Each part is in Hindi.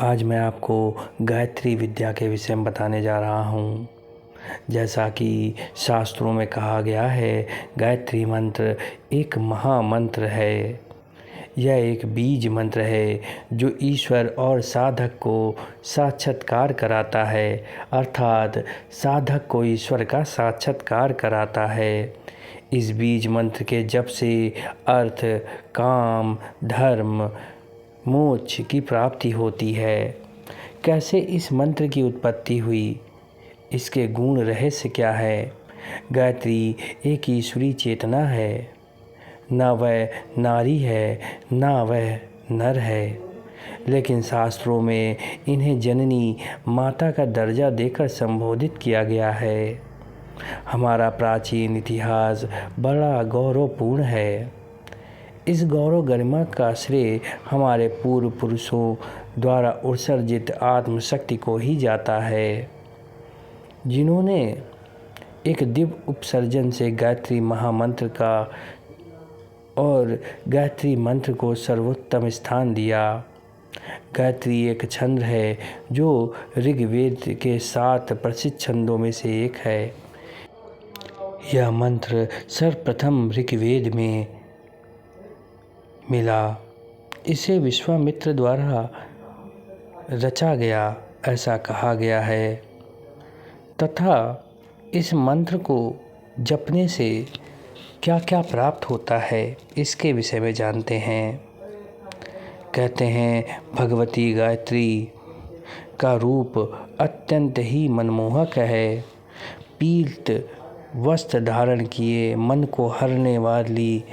आज मैं आपको गायत्री विद्या के विषय में बताने जा रहा हूँ। जैसा कि शास्त्रों में कहा गया है, गायत्री मंत्र एक महामंत्र है। यह एक बीज मंत्र है जो ईश्वर और साधक को साक्षात्कार कराता है, अर्थात साधक को ईश्वर का साक्षात्कार कराता है। इस बीज मंत्र के जप से अर्थ, काम, धर्म, मोक्ष की प्राप्ति होती है। कैसे इस मंत्र की उत्पत्ति हुई, इसके गुण रहस्य क्या है? गायत्री एक ईश्वरी चेतना है, ना वह नारी है ना वह नर है, लेकिन शास्त्रों में इन्हें जननी माता का दर्जा देकर संबोधित किया गया है। हमारा प्राचीन इतिहास बड़ा गौरवपूर्ण है। इस गौरव गरिमा का श्रेय हमारे पूर्व पुरुषों द्वारा उत्सर्जित आत्मशक्ति को ही जाता है, जिन्होंने एक दिव्य उपसर्जन से गायत्री महामंत्र का और गायत्री मंत्र को सर्वोत्तम स्थान दिया। गायत्री एक छंद है जो ऋग्वेद के 7 प्रसिद्ध छंदों में से एक है। यह मंत्र सर्वप्रथम ऋग्वेद में मिला। इसे विश्वामित्र द्वारा रचा गया ऐसा कहा गया है, तथा इस मंत्र को जपने से क्या क्या प्राप्त होता है इसके विषय में जानते हैं। कहते हैं, भगवती गायत्री का रूप अत्यंत ही मनमोहक है। पीत वस्त्र धारण किए मन को हरने वाली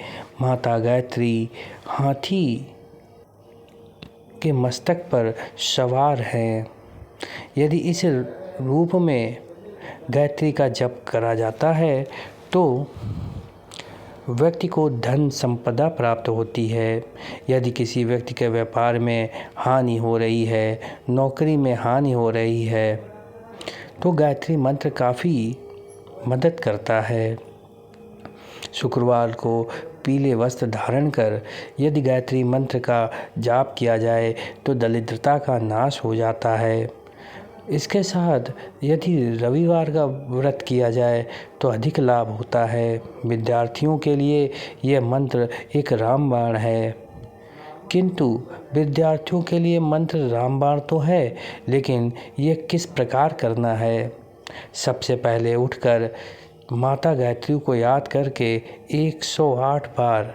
माता गायत्री हाथी के मस्तक पर सवार हैं। यदि इस रूप में गायत्री का जप करा जाता है तो व्यक्ति को धन संपदा प्राप्त होती है। यदि किसी व्यक्ति के व्यापार में हानि हो रही है, नौकरी में हानि हो रही है, तो गायत्री मंत्र काफ़ी मदद करता है। शुक्रवार को पीले वस्त्र धारण कर यदि गायत्री मंत्र का जाप किया जाए तो दरिद्रता का नाश हो जाता है। इसके साथ यदि रविवार का व्रत किया जाए तो अधिक लाभ होता है। विद्यार्थियों के लिए यह मंत्र एक रामबाण है, किंतु विद्यार्थियों के लिए मंत्र रामबाण तो है, लेकिन यह किस प्रकार करना है। सबसे पहले उठकर माता गायत्री को याद करके 108 बार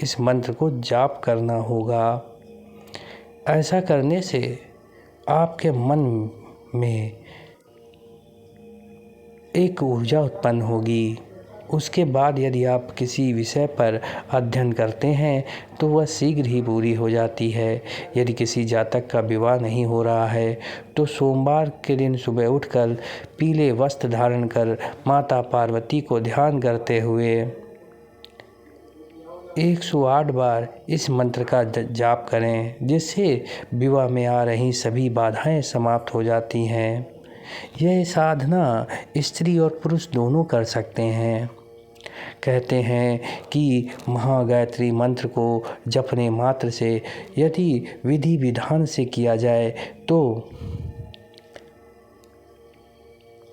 इस मंत्र को जाप करना होगा। ऐसा करने से आपके मन में एक ऊर्जा उत्पन्न होगी। उसके बाद यदि आप किसी विषय पर अध्ययन करते हैं तो वह शीघ्र ही पूरी हो जाती है। यदि किसी जातक का विवाह नहीं हो रहा है तो सोमवार के दिन सुबह उठकर पीले वस्त्र धारण कर माता पार्वती को ध्यान करते हुए 108 बार इस मंत्र का जाप करें, जिससे विवाह में आ रही सभी बाधाएं समाप्त हो जाती हैं। यह साधना स्त्री और पुरुष दोनों कर सकते हैं। कहते हैं कि महागायत्री मंत्र को जपने मात्र से यदि विधि विधान से किया जाए तो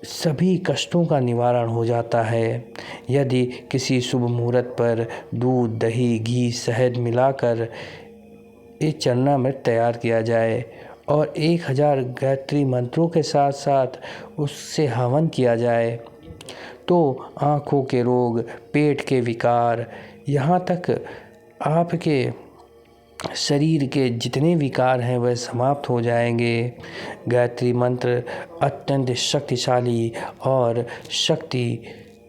सभी कष्टों का निवारण हो जाता है। यदि किसी शुभ मुहूर्त पर दूध, दही, घी, शहद मिलाकर एक चरणामृत तैयार किया जाए और 1000 गायत्री मंत्रों के साथ साथ उससे हवन किया जाए तो आँखों के रोग, पेट के विकार, यहाँ तक आपके शरीर के जितने विकार हैं वह समाप्त हो जाएंगे। गायत्री मंत्र अत्यंत शक्तिशाली और शक्ति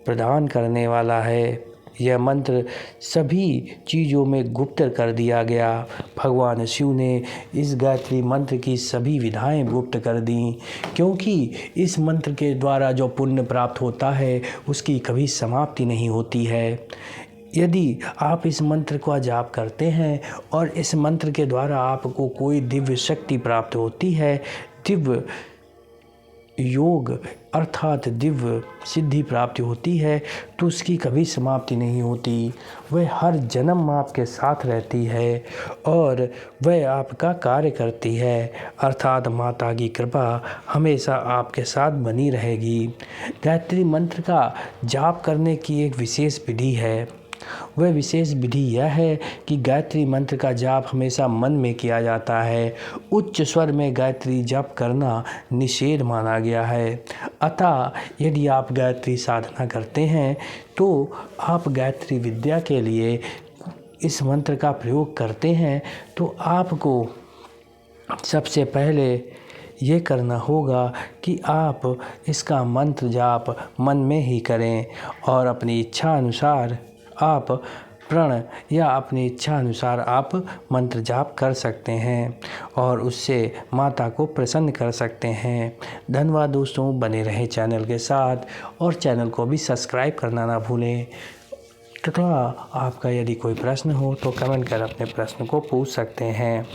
प्रदान करने वाला है। यह मंत्र सभी चीज़ों में गुप्त कर दिया गया। भगवान शिव ने इस गायत्री मंत्र की सभी विधाएं गुप्त कर दी, क्योंकि इस मंत्र के द्वारा जो पुण्य प्राप्त होता है उसकी कभी समाप्ति नहीं होती है। यदि आप इस मंत्र का जाप करते हैं और इस मंत्र के द्वारा आपको कोई दिव्य शक्ति प्राप्त होती है, दिव्य योग अर्थात दिव्य सिद्धि प्राप्ति होती है तो उसकी कभी समाप्ति नहीं होती। वह हर जन्म आपके साथ रहती है और वह आपका कार्य करती है, अर्थात माता की कृपा हमेशा आपके साथ बनी रहेगी। गायत्री मंत्र का जाप करने की एक विशेष विधि है। वह विशेष विधि यह है कि गायत्री मंत्र का जाप हमेशा मन में किया जाता है। उच्च स्वर में गायत्री जाप करना निषेध माना गया है। अतः यदि आप गायत्री साधना करते हैं तो आप गायत्री विद्या के लिए इस मंत्र का प्रयोग करते हैं तो आपको सबसे पहले ये करना होगा कि आप इसका मंत्र जाप मन में ही करें और अपनी इच्छा अनुसार आप प्रण या अपनी इच्छा अनुसार आप मंत्र जाप कर सकते हैं और उससे माता को प्रसन्न कर सकते हैं। धन्यवाद दोस्तों, बने रहें चैनल के साथ और चैनल को भी सब्सक्राइब करना ना भूलें। तथा आपका यदि कोई प्रश्न हो तो कमेंट कर अपने प्रश्न को पूछ सकते हैं।